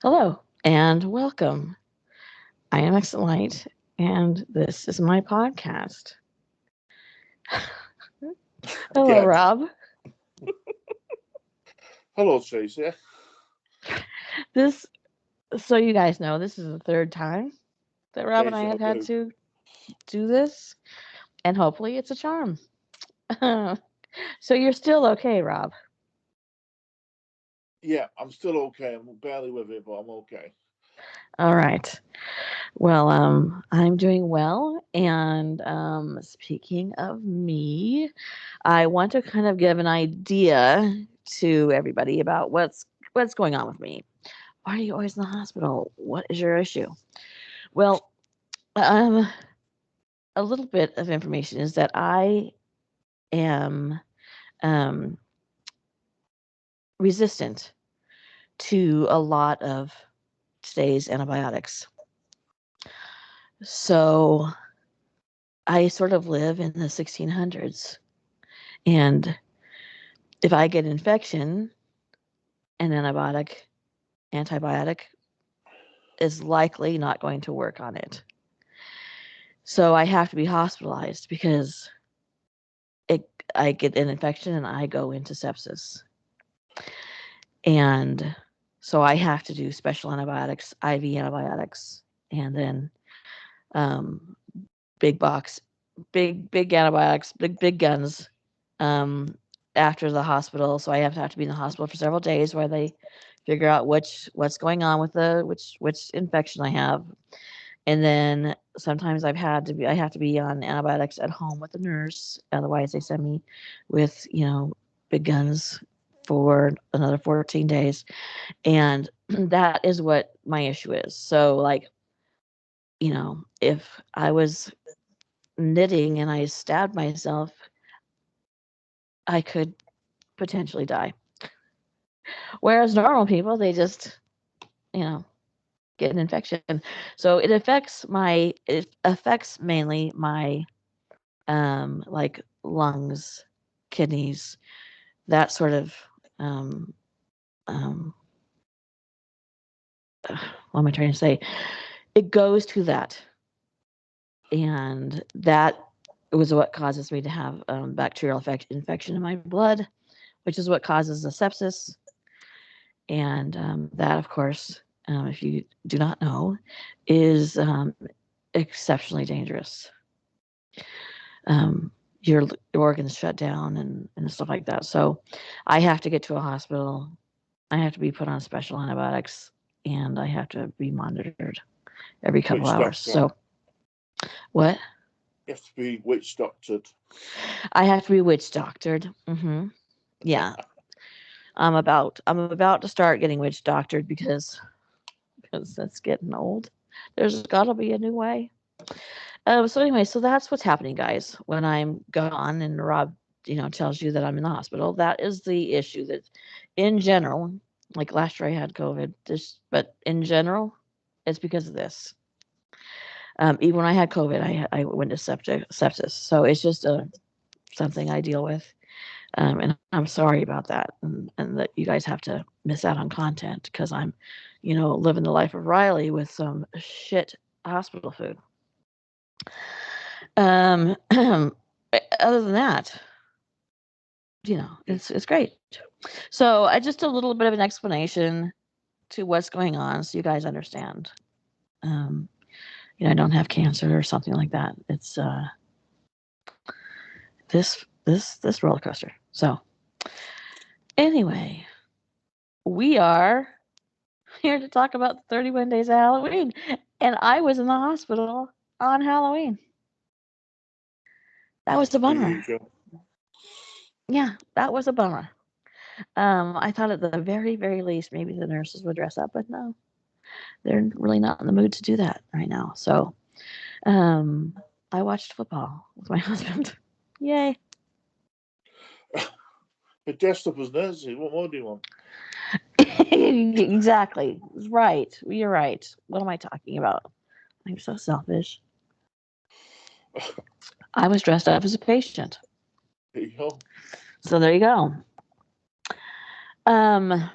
Hello and welcome. I am Excellent, and this is my podcast. Hello, Again. Rob. Hello, Tracy. This, so you guys know, this is the third time that Rob and I Deja have had vu. to do this, and hopefully it's a charm. So you're still okay, Rob. Yeah, I'm still okay. I'm barely with it, but I'm okay. All right. Well, I'm doing well, and speaking of me, I want to kind of give an idea to everybody about what's going on with me. Why are you always in the hospital? What is your issue? Well, um, a little bit of information is that I am um, resistant to a lot of today's antibiotics. So I sort of live in the 1600s. And if I get infection, an antibiotic is likely not going to work on it. So I have to be hospitalized because it I get an infection and I go into sepsis. And so I have to do special antibiotics, IV antibiotics, and then um, big box, big antibiotics, big guns um, after the hospital. So I have to be in the hospital for several days while they figure out what's going on with the which infection I have. And then sometimes I have to be on antibiotics at home with the nurse. Otherwise, they send me with big guns for another 14 days. And that is what my issue is. So like if I was knitting and I stabbed myself, I could potentially die. Whereas normal people, they just you know get an infection. So it affects mainly my like lungs, kidneys, that sort of um, um, what am I trying to say? It goes to that, and that was what causes me to have bacterial infection in my blood, which is what causes the sepsis. And that, of course, if you do not know, is exceptionally dangerous. Um, your organs shut down and stuff like that. So I have to get to a hospital. I have to be put on special antibiotics, and I have to be monitored every couple Witch hours. doctor. So what? You have to be witch doctored. I have to be witch doctored. Yeah, I'm about to start getting witch doctored because that's getting old. There's got to be a new way. So anyway, so that's what's happening, guys. When I'm gone and Rob, tells you that I'm in the hospital, that is the issue. That, in general, like last year I had COVID. But in general, it's because of this. Even when I had COVID, I went to sepsis. So it's just something I deal with, and I'm sorry about that, and that you guys have to miss out on content because I'm, living the life of Riley with some shit hospital food. Other than that, it's great. So I just a little bit of an explanation to what's going on, so you guys understand. Um, I don't have cancer or something like that. It's this roller coaster. So anyway, we are here to talk about the 31 days of Halloween, and I was in the hospital on Halloween. That was a The bummer. usual. Yeah, that was a bummer. I thought at the very, very least maybe the nurses would dress up, but no, they're really not in the mood to do that right now. So, um, I watched football with my husband. Yay! But dressed up as nurses, what more do you want? Exactly. Right. You're right. What am I talking about? I'm so selfish. I was dressed up as a patient. There you go. So there you go. Um,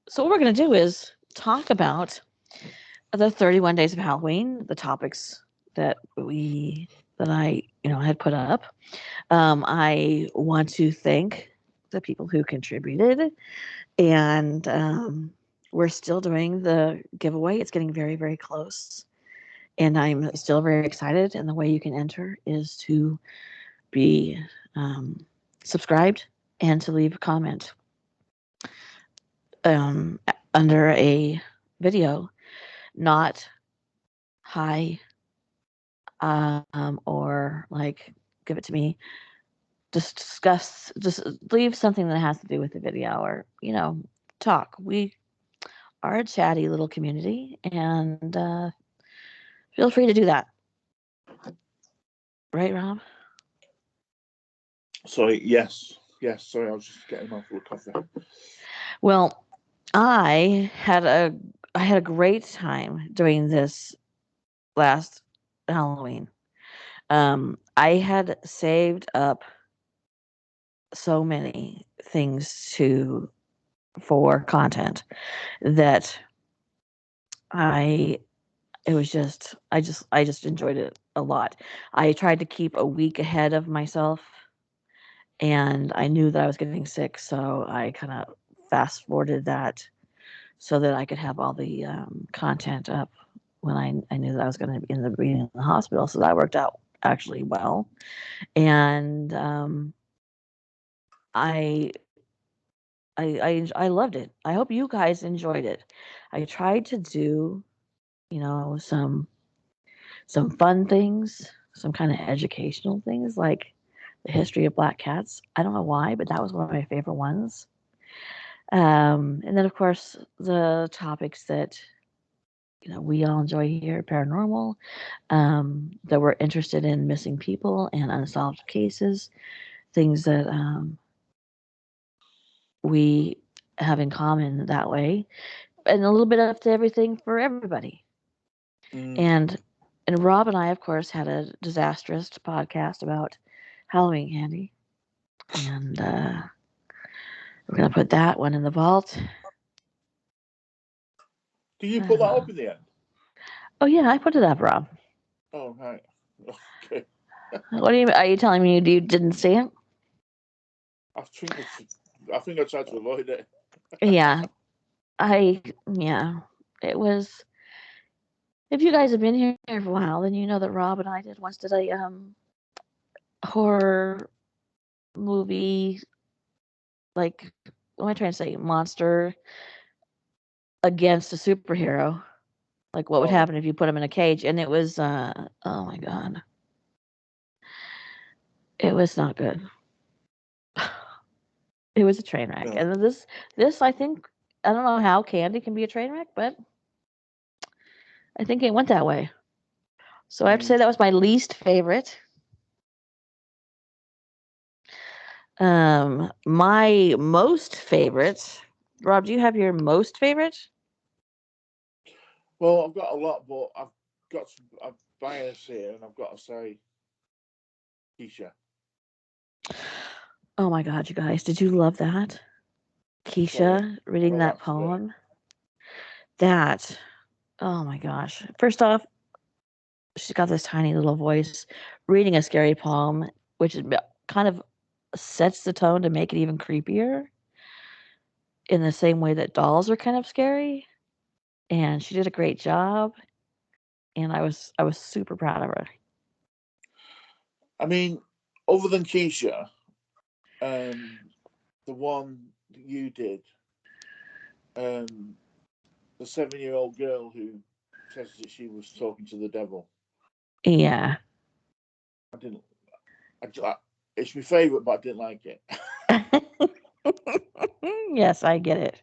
so what we're gonna do is talk about the 31 days of Halloween, the topics that I had put up. I want to thank the people who contributed, and we're still doing the giveaway. It's getting very, very close, and I'm still very excited. And the way you can enter is to be subscribed and to leave a comment under a video, not hi or like give it to me. Just leave something that has to do with the video, or talk. We are a chatty little community, and feel free to do that. Right, Rob? Sorry, yes. Sorry, I was just getting off with coffee. Well, I had a great time doing this last Halloween. I had saved up so many things for content that I just enjoyed it a lot. I tried to keep a week ahead of myself, and I knew that I was getting sick, so I kind of fast forwarded that so that I could have all the content up when I knew that I was going to be in the hospital. So that worked out actually well, and I I loved it. I hope you guys enjoyed it. I tried to do, some fun things, some kind of educational things like the history of black cats. I don't know why, but that was one of my favorite ones. And then of course the topics that we all enjoy here, paranormal, that we're interested in, missing people and unsolved cases, things that we have in common that way, and a little bit of everything for everybody. And Rob and I, of course, had a disastrous podcast about Halloween candy, and we're gonna put that one in the vault. Did you put that up in the end? Oh yeah, I put it up, Rob. Oh right. Okay. What do you? Are you telling me you didn't see it? I think I tried to avoid it. Yeah, yeah. It was. If you guys have been here for a while, then you know that Rob and I did a horror movie, like, what am I trying to say? Monster against a superhero. Like, what would happen if you put him in a cage? And it was, oh my God. It was not good. It was a train wreck. No. And I think, I don't know how candy can be a train wreck, but I think it went that way. So I have to say that was my least favorite. My most favorite, Rob, do you have your most favorite? Well, I've got a lot, but I'm biased here, and I've got to say, Keisha. Oh my God, you guys, did you love that? Keisha reading that poem. That, oh my gosh. First off, she's got this tiny little voice reading a scary poem, which kind of sets the tone to make it even creepier in the same way that dolls are kind of scary. And she did a great job, and I was super proud of her. I mean, other than Keisha, the one that you did, the 7-year-old girl who says that she was talking to the devil. Yeah. It's my favourite, but I didn't like it. Yes, I get it.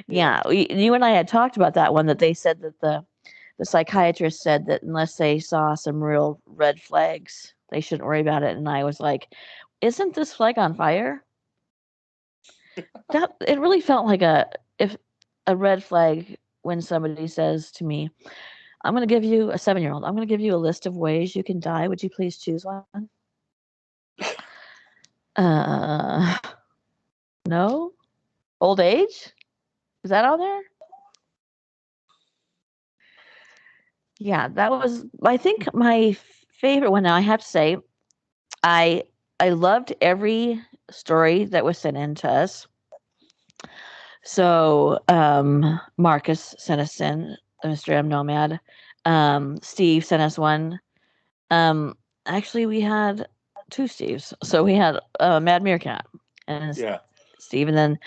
Yeah, you and I had talked about that one, that they said that the psychiatrist said that unless they saw some real red flags, they shouldn't worry about it. And I was like, isn't this flag on fire? That it really felt like a red flag when somebody says to me, I'm going to give you a 7-year-old. I'm going to give you a list of ways you can die. Would you please choose one? No? Old age? Is that on there? Yeah, that was I think my favorite one. Now I have to say, I I loved every story that was sent in to us. So Marcus sent us in Mr. M Nomad. Steve sent us one. Um, actually, we had two Steves. So we had Mad Meerkat and Yeah. Steve, and then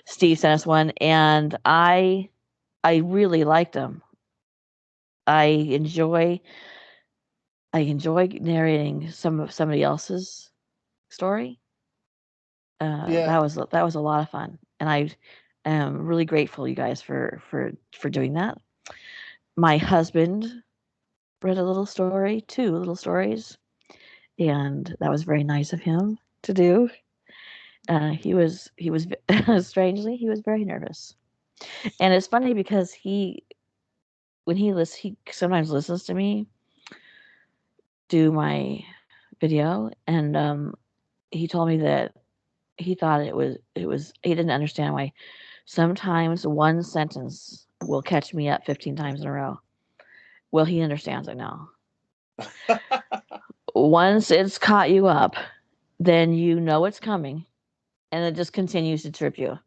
Steve sent us one, and I really liked them. I enjoy I enjoy narrating some of somebody else's story. Yeah. That was a lot of fun, and I am really grateful you guys for doing that. My husband read a little story, two little stories, and that was very nice of him to do. He was strangely he was very nervous, and it's funny because he sometimes listens to me do my video, and he told me that he thought he didn't understand why sometimes one sentence will catch me up 15 times in a row. Well, he understands it now. Once it's caught you up, then you know it's coming, and it just continues to trip you.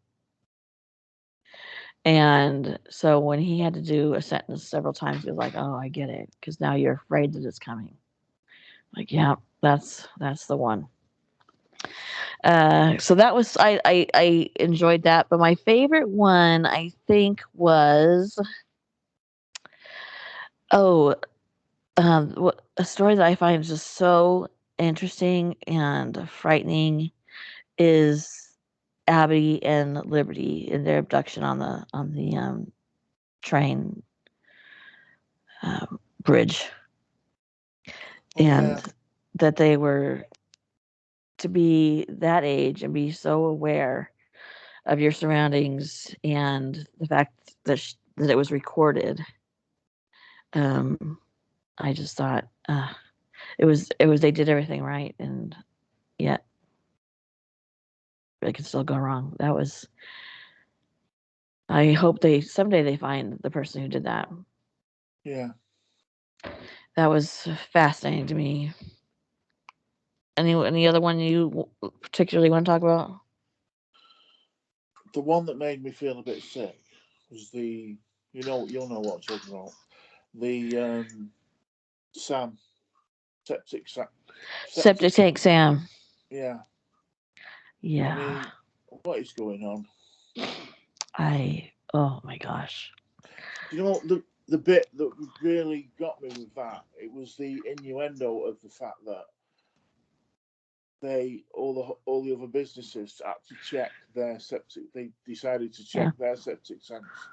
And so when he had to do a sentence several times, he was like, "Oh, I get it," because now you're afraid that it's coming. Like, yeah, that's the one. So that was I enjoyed that, but my favorite one I think was oh a story that I find just so interesting and frightening is Abby and Liberty in their abduction on the train bridge, Oh yeah. and that they were to be that age and be so aware of your surroundings and the fact that that it was recorded. Um, I just thought it was they did everything right, and yet it could still go wrong. That was I hope they someday they find the person who did that. Yeah. That was fascinating to me. Any other one you particularly want to talk about? The one that made me feel a bit sick was the, you'll know what I'm talking about. The Sam septic Sam septic. Septic Tank Sam. Yeah. I Yeah, mean, what is going on? I oh my gosh. Do you know what the bit that really got me with that? It was the innuendo of the fact that they all the other businesses had to check their septic. They decided to Yeah, check their septic tanks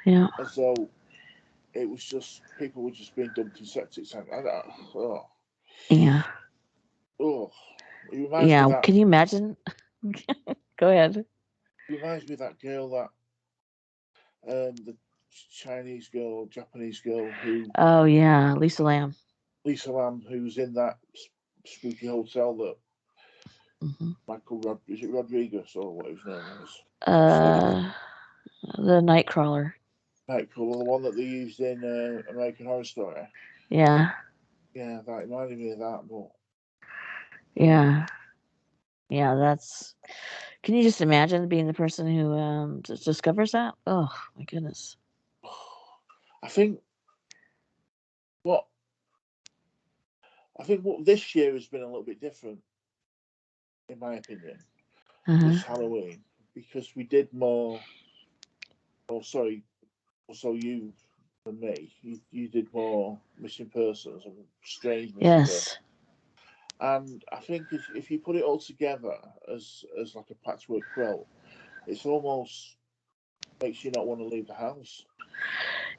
yeah, as though it was just people were just being dumped in septic tanks. Oh, yeah, oh, it reminds me of yeah. that. Can you imagine? Go ahead. It reminds me of that girl that the Chinese girl or Japanese girl who Oh yeah, Lisa Lamb. Lisa Lam, who's in that spooky hotel that Hmm. Is it Rodriguez or what his name was? Stayed in Uh, the Nightcrawler. Nightcrawler, the one that they used in American Horror Story. Yeah, Yeah, that reminded me of that. But yeah, yeah. That's. Can you just imagine being the person who discovers that? Oh my goodness. I think what I think what this year has been a little bit different, in my opinion. Uh-huh. This Halloween because we did more. Oh, sorry. Also, you than me. You did more missing persons and strange missing persons. Yes. And I think if you put it all together as like a patchwork quilt, it's almost makes you not want to leave the house.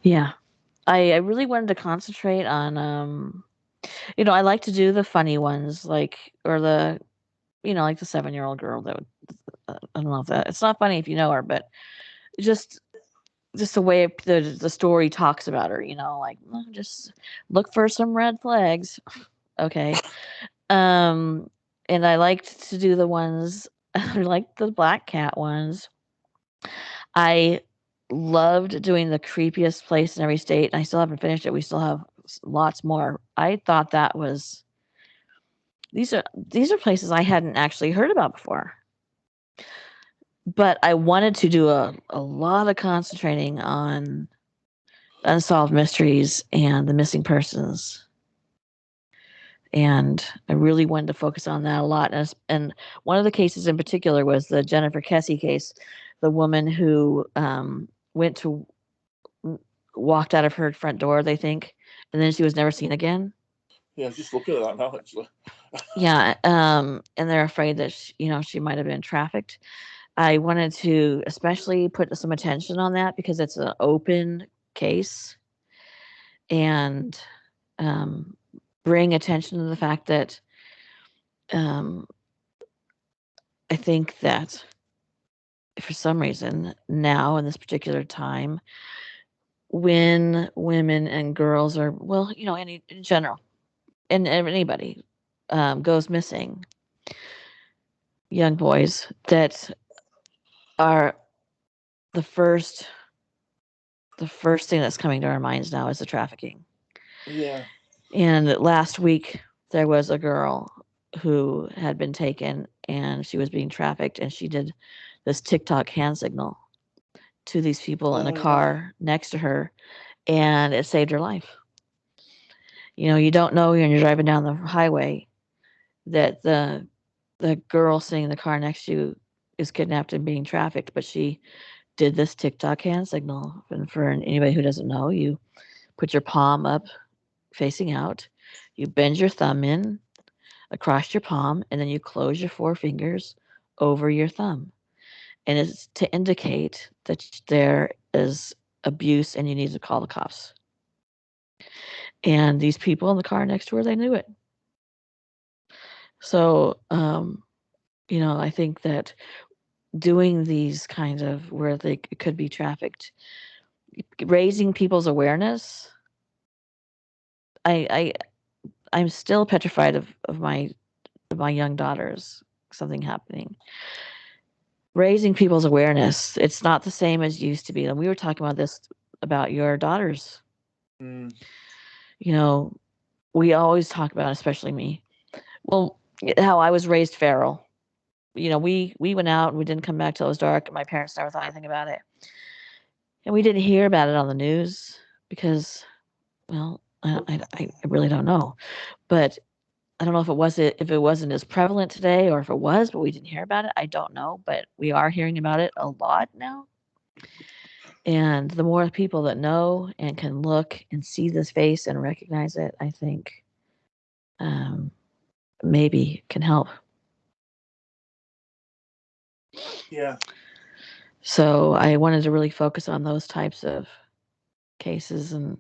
Yeah. I really wanted to concentrate on I like to do the funny ones like or the like the 7-year-old girl that would I don't know if that it's not funny if you know her, but just the way the story talks about her, like just look for some red flags. Okay. Um and I liked to do the ones I like the black cat ones. I loved doing the creepiest place in every state, and I still haven't finished it. We still have lots more. I thought that was these are places I hadn't actually heard about before. But I wanted to do a lot of concentrating on unsolved mysteries and the missing persons. And I really wanted to focus on that a lot. And one of the cases in particular was the Jennifer Kessey case, the woman who went to walked out of her front door, they think, and then she was never seen again. Yeah, I was just looking at that now, actually. Yeah, and they're afraid that she might have been trafficked. I wanted to especially put some attention on that because it's an open case and um, bring attention to the fact that um, I think that for some reason now in this particular time, when women and girls are, well, in general, and anybody goes missing, young boys that are the first the first thing that's coming to our minds now is the trafficking. Yeah. And last week there was a girl who had been taken and she was being trafficked, and she did this TikTok hand signal to these people in a Oh, yeah. car next to her, and it saved her life. You don't know when you're driving down the highway that the girl sitting in the car next to you is kidnapped and being trafficked, but she did this TikTok hand signal. And for anybody who doesn't know, you put your palm up facing out, you bend your thumb in across your palm, and then you close your four fingers over your thumb. And it's to indicate that there is abuse and you need to call the cops. And these people in the car next to her, they knew it. So, I think that doing these kinds of where they could be trafficked, raising people's awareness. I I'm still petrified of my young daughters, something happening. Raising people's awareness. It's not the same as used to be. And we were talking about this about your daughters. Mm. You know, we always talk about, especially me. Well, how I was raised feral. We went out and we didn't come back till it was dark. And my parents never thought anything about it, and we didn't hear about it on the news because, well, I really don't know, but I don't know if it wasn't as prevalent today or if it was, but we didn't hear about it. I don't know, but we are hearing about it a lot now. And the more people that know and can look and see this face and recognize it, I think um, maybe can help. Yeah. So I wanted to really focus on those types of cases and,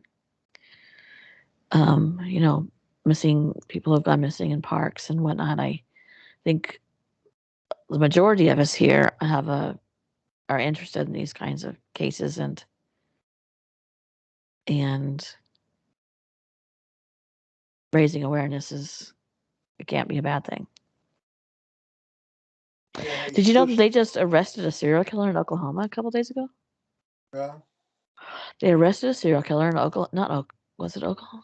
um, you know, missing people who've gone missing in parks and whatnot. I think the majority of us here are interested in these kinds of cases, and raising awareness it can't be a bad thing. Yeah. Did you know that they just arrested a serial killer in Oklahoma a couple days ago? Yeah. They arrested a serial killer in Oklahoma. Was it Oklahoma?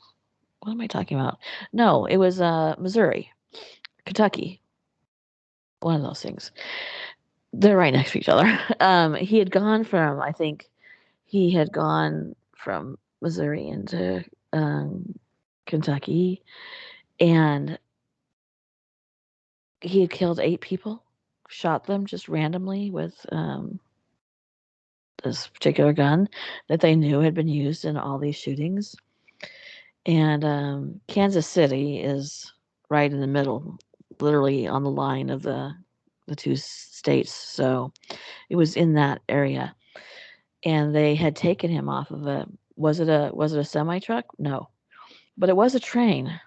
What am I talking about? No, it was Missouri, Kentucky. One of those things. They're right next to each other. He had gone from, I think, he had gone from Missouri into Kentucky, and he had killed 8 people, shot them just randomly with this particular gun that they knew had been used in all these shootings. And Kansas City is right in the middle, literally on the line of the two states. So it was in that area, and they had taken him off of a was it a semi truck? No, but it was a train.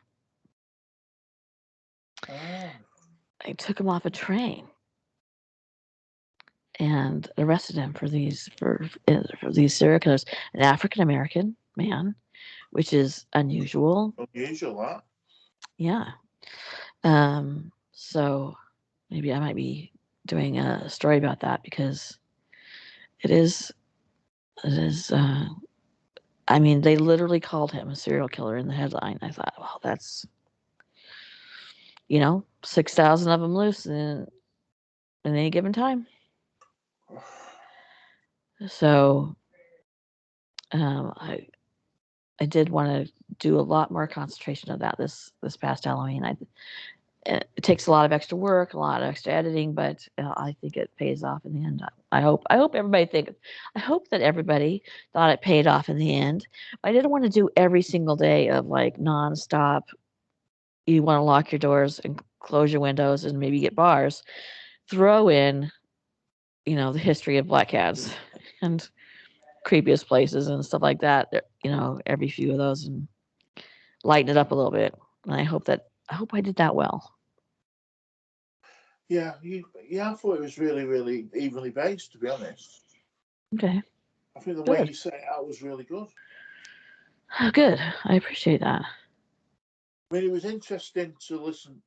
Ah. They took him off a train and arrested him for these serial killers. An African American man, which is unusual. Unusual, that. Yeah. So maybe I might be doing a story about that because it is It is. I mean, they literally called him a serial killer in the headline. I thought, well, that's 6,000 of them loose in any given time. So I did want to do a lot more concentration of that this past Halloween. It takes a lot of extra work, a lot of extra editing, but I think it pays off in the end. I hope I hope that everybody thought it paid off in the end. I didn't want to do every single day of like nonstop. You want to lock your doors and close your windows and maybe get bars. Throw in, the history of black cats and creepiest places and stuff like that. Every few of those and lighten it up a little bit. And I hope I did that well. Yeah, I thought it was really, really evenly based, to be honest. Okay. I think the Good. way you set it out was really good. Oh, good. I appreciate that. I mean, it was interesting to listen.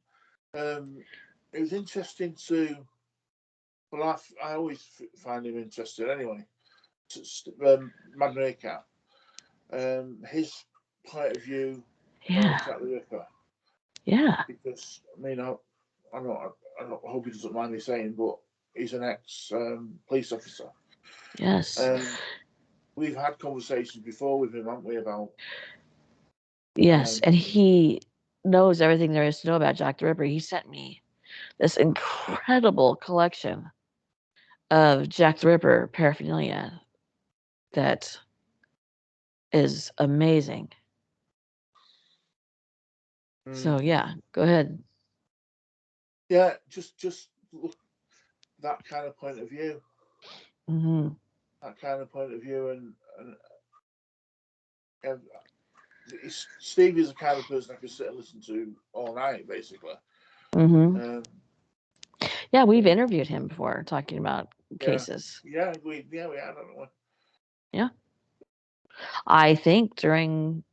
It was interesting to. Well, I always find him interesting anyway. Mad Cat. His point of view Yeah. Jack the Ripper. Yeah. Because I mean, I hope he doesn't mind me saying, but he's an ex police officer. Yes. We've had conversations before with him, haven't we, about. Yes, and he knows everything there is to know about Jack the Ripper. He sent me this incredible collection of Jack the Ripper paraphernalia that is amazing. So yeah, go ahead. Yeah, just look, that kind of point of view. Mm-hmm. That kind of point of view, and Steve is the kind of person I could sit and listen to all night, basically. Mm-hmm. Yeah, we've interviewed him before, talking about cases. Yeah, we had, haven't we? Yeah, I think during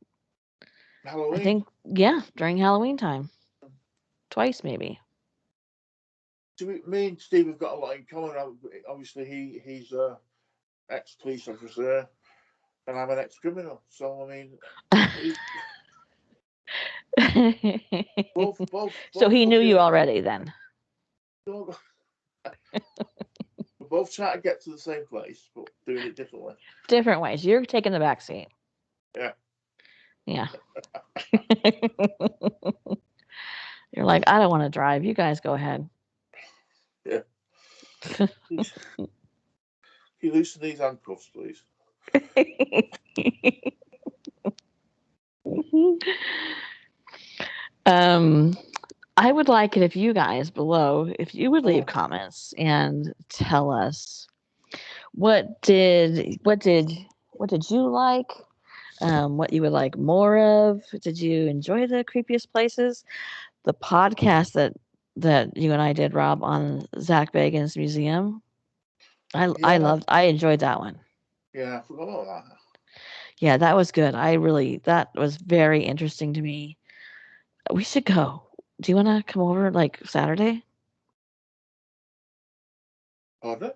Halloween. During Halloween time, twice maybe. Me and Steve have got a lot in common. Obviously, he's a ex-police officer, and I'm an ex-criminal. So I mean, both. So he knew you already then. We're both trying to get to the same place, but doing it differently. Different ways. You're taking the back seat. Yeah. Yeah. You're like, I don't want to drive. You guys go ahead. Yeah. You loosen these handcuffs, please. I would like it if you guys below, if you would leave comments and tell us what did you like? What you would like more of? Did you enjoy the creepiest places? The podcast that you and I did, Rob, on Zach Bagans' museum. I enjoyed that one. Yeah, I forgot about that. Yeah, that was good. That was very interesting to me. We should go. Do you want to come over like Saturday? Pardon?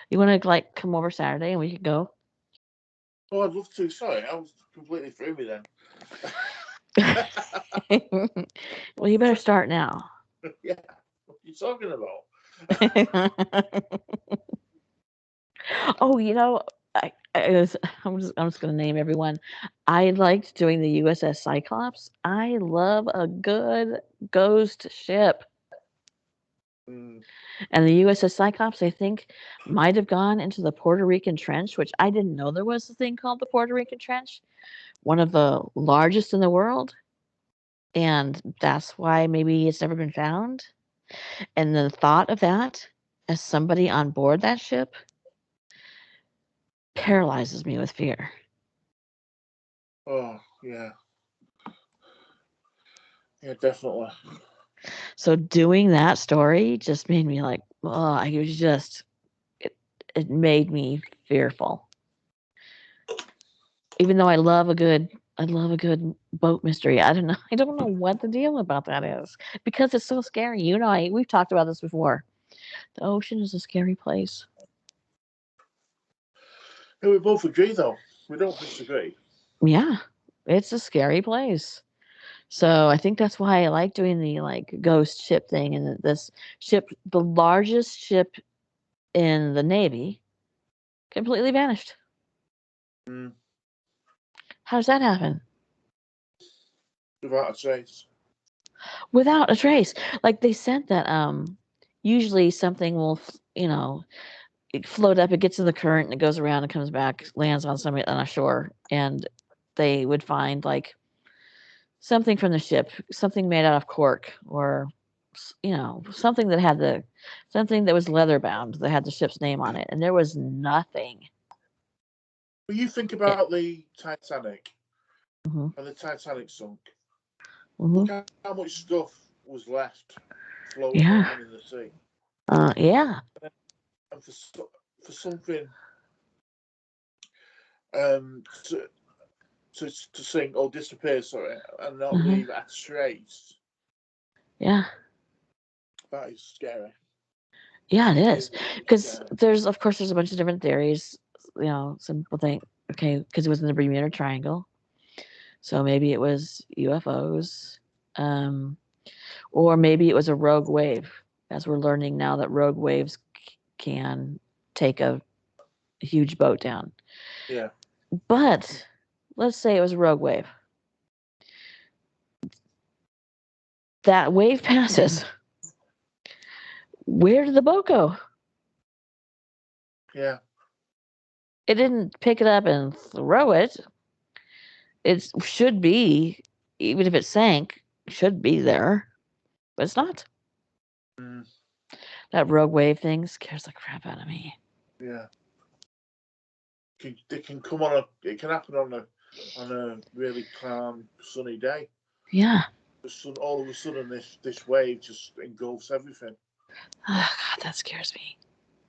You want to like come over Saturday and we could go? Oh, I'd love to. Sorry, I was completely through me then. Well, you better start now. Yeah, what are you talking about? Oh, I'm just going to name everyone. I liked doing the USS Cyclops. I love a good ghost ship. And the USS Cyclops, I think, might have gone into the Puerto Rican Trench, which I didn't know there was a thing called the Puerto Rican Trench, one of the largest in the world. And that's why maybe it's never been found. And the thought of that as somebody on board that ship paralyzes me with fear. Oh, yeah. Yeah, definitely. So doing that story just made me like, oh, it made me fearful. Even though I love a good boat mystery. I don't know what the deal about that is because it's so scary. We've talked about this before. The ocean is a scary place. We both agree, though. We don't disagree. Yeah, it's a scary place. So I think that's why I like doing the like ghost ship thing. And this ship, the largest ship in the Navy, completely vanished. Mm. How does that happen? Without a trace. Without a trace. Like they said that usually something will it float up, it gets in the current and it goes around and comes back, lands on somebody on a shore, and they would find like something from the ship, something made out of cork or something that had something that was leather bound that had the ship's name on it, and there was nothing. But you think It, about the Titanic hmm and the Titanic sunk. hmm Look how much stuff was left floating Yeah. around in the sea. Yeah. And for something um, to, to sink or disappear, sorry, and not uh leave a trace, Yeah. that is scary. Yeah, it It is. is really Because scary. of course, there's a bunch of different theories. Some people think, okay, because it was in the Bermuda Triangle, so maybe it was UFOs, or maybe it was a rogue wave. As we're learning now that rogue waves can take a huge boat down. Yeah. But let's say it was a rogue wave. That wave passes. Where did the boat go? Yeah. It didn't pick it up and throw it. It should be, even if it sank, should be there, but it's not. Mm, That rogue wave thing scares the crap out of me. yeah. They can come on it can happen on a really calm, sunny day. Yeah. All of a sudden, this wave just engulfs everything. Oh, God, that scares me.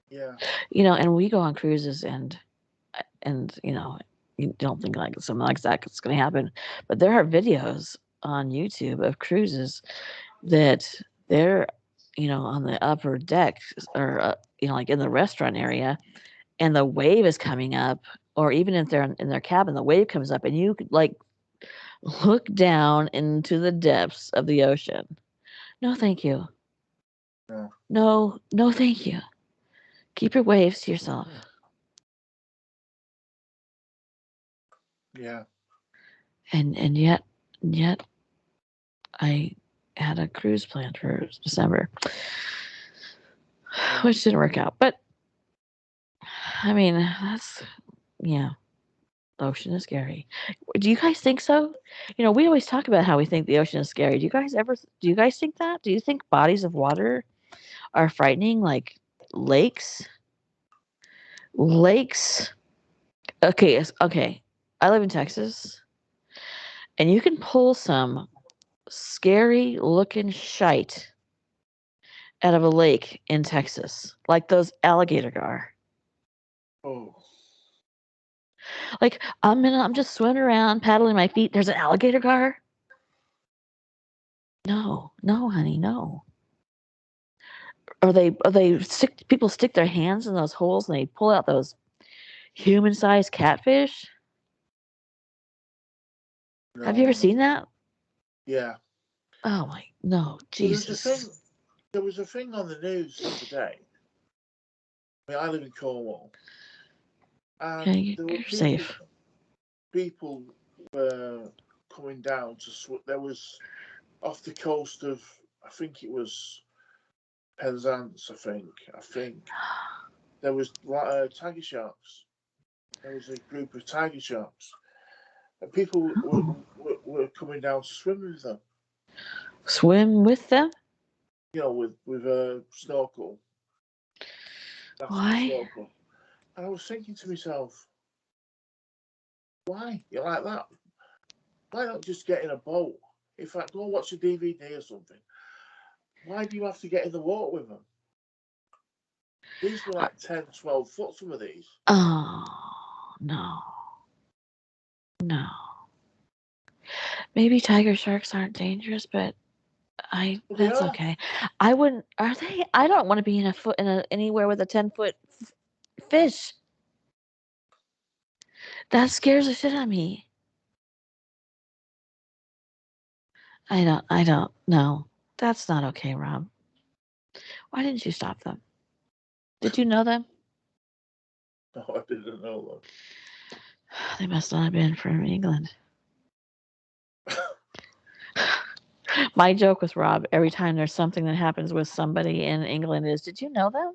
Yeah. And we go on cruises and you don't think like something like that's going to happen, but there are videos on YouTube of cruises that they're on the upper deck or like in the restaurant area, and the wave is coming up, or even if they're in their cabin, the wave comes up and you could like look down into the depths of the ocean. No thank you. No. No thank you. Keep your waves to yourself. Yeah. And yet I had a cruise planned for December, Yeah. which didn't work out. But I mean, that's yeah. The ocean is scary. Do you guys think so? We always talk about how we think the ocean is scary. Do you guys think that? Do you think bodies of water are frightening, like lakes? Lakes. Okay, okay. I live in Texas, and you can pull some scary looking shite out of a lake in Texas, like those alligator gar. Oh. Like I'm just swimming around, paddling my feet. There's an alligator gar. No, no, honey, no. Or they people stick their hands in those holes and they pull out those human-sized catfish. Have you ever No. seen that? Yeah. Oh my, no, Well, there's a thing. Jesus. There was a thing on the news the other day. I live in Cornwall, and Okay, there were you're safe. people were coming down to there was off the coast of, I think it was Penzance. I think there was tiger sharks. There was a group of tiger sharks, and people were coming down to swim with them. Swim with them? With a snorkel, that's the Why? snorkel. And I was thinking to myself, why you like that? Why not just get in a boat? In fact, go and watch a DVD or something. Why do you have to get in the water with them? These were like 10, 12 foot, some of these. Oh no, no. Maybe tiger sharks aren't dangerous, but Well, they that's are. okay. I wouldn't. Are they? I don't want to be in anywhere with a 10-foot fish. That scares the shit out of me. I don't know. That's not okay, Rob. Why didn't you stop them? Did you know them? No, I didn't know They must not have been from England. My joke with Rob every time there's something that happens with somebody in England is, did you know them?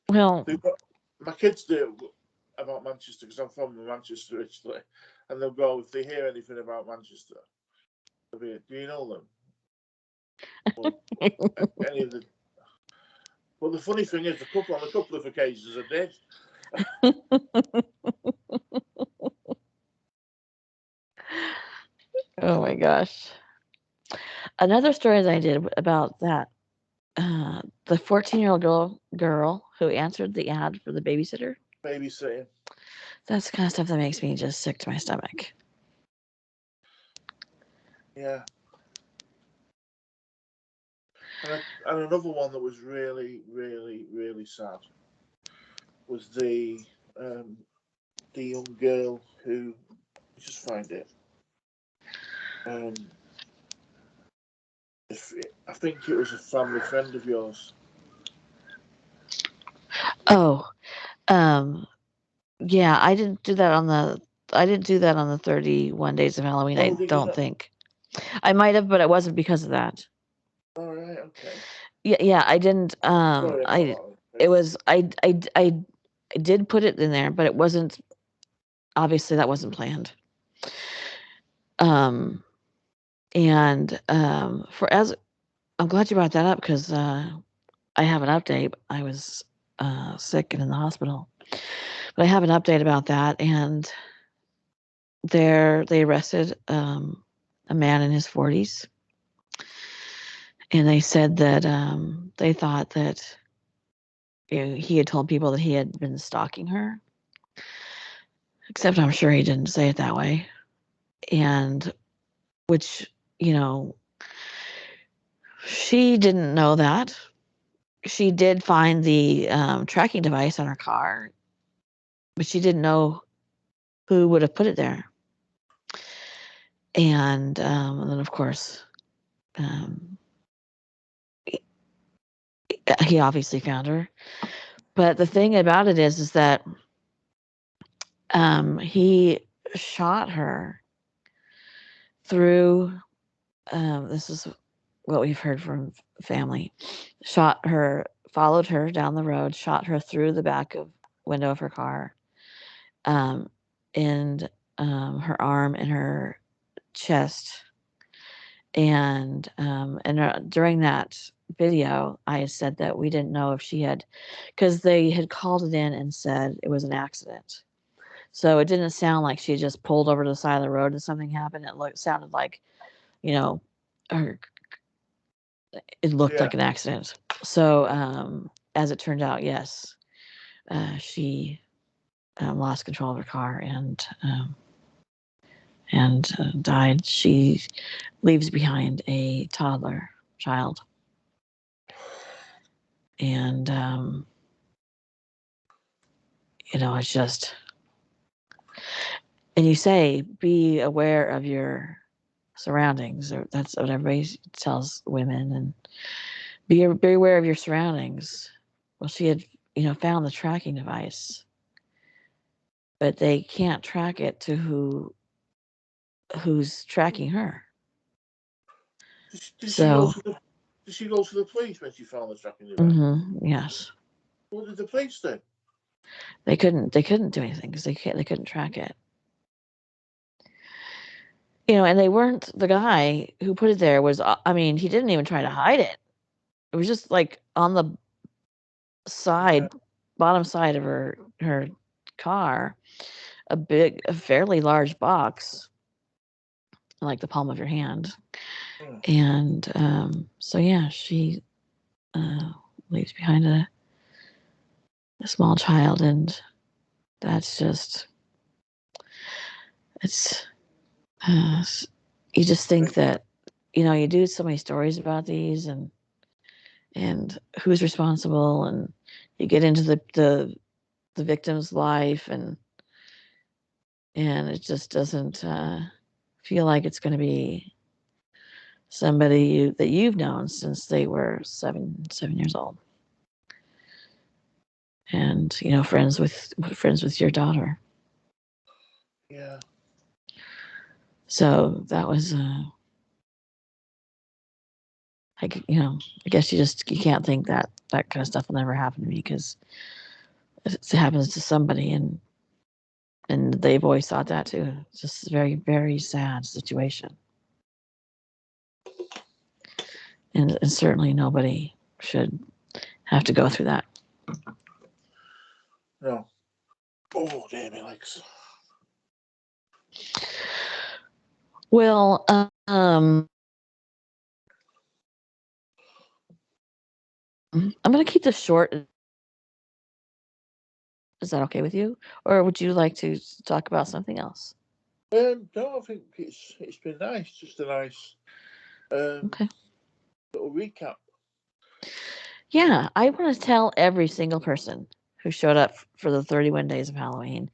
Well, that. My kids do about Manchester because I'm from Manchester originally, and they'll go if they hear anything about Manchester. They'll be, do you know them? Or any of the. Well, the funny thing is, on a couple of occasions, I did. oh my gosh. Another story that I did about that the 14-year-old girl who answered the ad for the babysitter. Babysitting. That's the kind of stuff that makes me just sick to my stomach. Yeah. And another one that was really, really, really sad was the young girl who just find it. I think it was a family friend of yours. Oh, yeah, I didn't do that on the 31 days of Halloween. Oh, I did you don't not? think I might have, but it wasn't because of that. All right, okay. Yeah, I didn't. Sorry about that. It was I did put it in there, but it wasn't. Obviously, that wasn't planned. Um, and for as I'm glad you brought that up because I have an update. I was sick and in the hospital, but I have an update about that. And they arrested a man in his 40s, and they said that they thought that he had told people that he had been stalking her. Except I'm sure he didn't say it that way, and which she didn't know that. She did find the tracking device on her car, but she didn't know who would have put it there. And then, of course, um, he obviously found her. But the thing about it is that he shot her through. This is what we've heard from family. Shot her, followed her down the road, shot her through the back of window of her car, um, and her arm and her chest. And during that video, I had said that we didn't know if she had, because they had called it in and said it was an accident. So it didn't sound like she had just pulled over to the side of the road and something happened. Sounded like, you know, her, it looked like an accident. So as it turned out, yes, she lost control of her car and died. She leaves behind a toddler child. And it's just, and you say be aware of your surroundings. Or that's what everybody tells women, and be aware of your surroundings. Well, she had found the tracking device, but they can't track it to who's tracking her. Did she go to the police when she found the tracking device? Mm-hmm, yes. What did the police do? They couldn't do anything because they couldn't track it. And they weren't, the guy who put it there was, I mean, he didn't even try to hide it. It was just like on the bottom side of her car, a fairly large box, like the palm of your hand. And so yeah, she leaves behind a small child, and that's just, it's you just think that you do so many stories about these and who's responsible, and you get into the victim's life, and it just doesn't feel like it's going to be somebody that you've known since they were 7 years old, and friends with your daughter. Yeah. So that was I guess you can't think that kind of stuff will never happen to me, because it happens to somebody, and they've always thought that too. It's just a very, very sad situation. And certainly nobody should have to go through that. No. Oh, damn my legs. Well, I'm going to keep this short. Is that okay with you? Or would you like to talk about something else? No, I think it's been nice. Just a nice Okay. little recap. Yeah, I want to tell every single person who showed up for the 31 days of Halloween,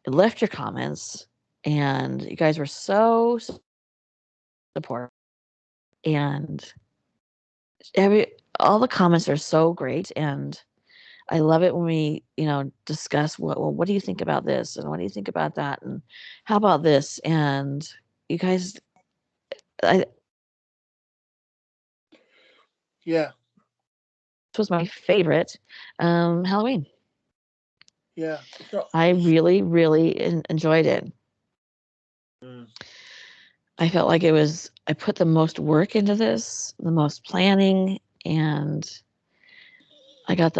left your comments, and you guys were so supportive. And all the comments are so great, and I love it when we, discuss what do you think about this, and what do you think about that, and how about this, and you guys, Yeah. this was my favorite Halloween. Yeah. I really, really enjoyed it. Mm. I felt like I put the most work into this, the most planning, and I got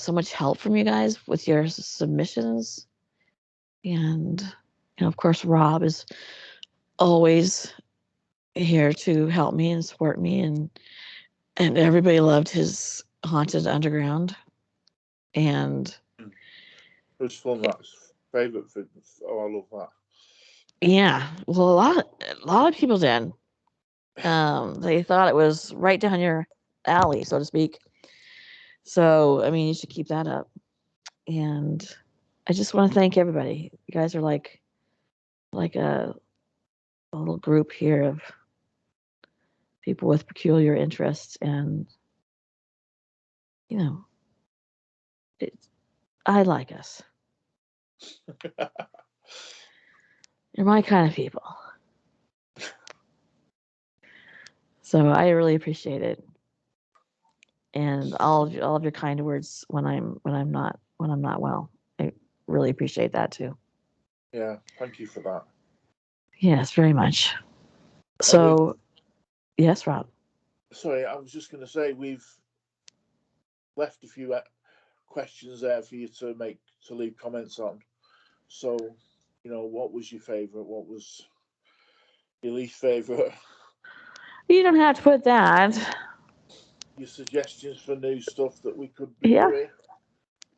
so much help from you guys with your submissions. And of course, Rob is always here to help me and support me, and everybody loved his Haunted Underground. And It was fun. That's favourite thing. Oh, I love that. yeah, well, a lot of people did. They thought it was right down your alley, so to speak. So, I mean, you should keep that up. And I just want to thank everybody. You guys are like a little group here of people with peculiar interests, and I like us. You're my kind of people. So I really appreciate it, and all of your kind words when I'm not well. I really appreciate that too. Yeah. Thank you for that. Yes, very much. So, yes, Rob. Sorry, I was just going to say we've left a few questions there for you to leave comments on. So, what was your favourite? What was your least favourite? You don't have to put that. Your suggestions for new stuff that we could be Yeah. doing.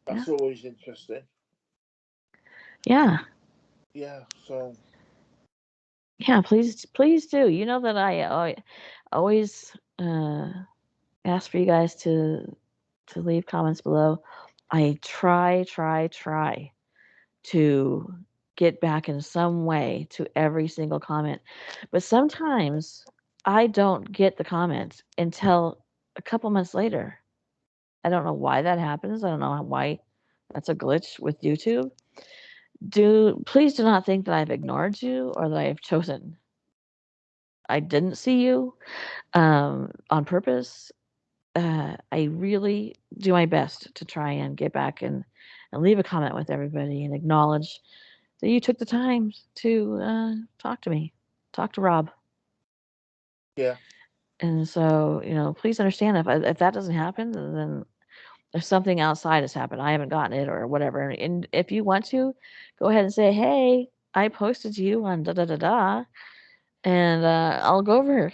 That's always interesting. Yeah. Yeah. So. Yeah. Please do. You know that I always ask for you guys to leave comments below. I try to get back in some way to every single comment, but sometimes I don't get the comment until a couple months later. I don't know why that happens. I don't know why that's a glitch with YouTube. Please do not think that I've ignored you or that I have chosen. I didn't see you on purpose. I really do my best to try and get back and leave a comment with everybody and acknowledge that you took the time to talk to me, talk to Rob. Yeah. And so, please understand if that doesn't happen, then there's something outside has happened. I haven't gotten it or whatever. And if you want to, go ahead and say, hey, I posted you on da da da da, and I'll go over.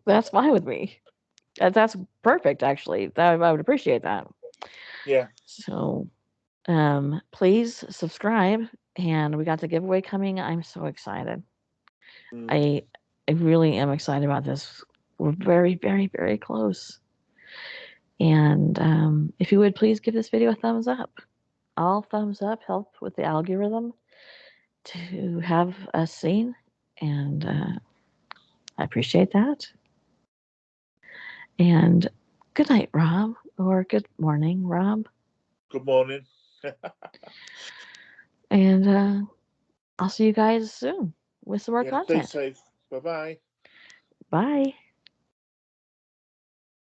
That's fine with me. That's perfect, actually. I would appreciate that. Yeah. So, please subscribe, and we got the giveaway coming. I'm so excited. Mm. I really am excited about this. We're very, very, very close. And if you would please give this video a thumbs up. All thumbs up help with the algorithm to have us seen, and I appreciate that. And good night, Rob, or good morning, Rob. Good morning. And I'll see you guys soon with some more Yeah, stay content. safe. Bye-bye. Bye.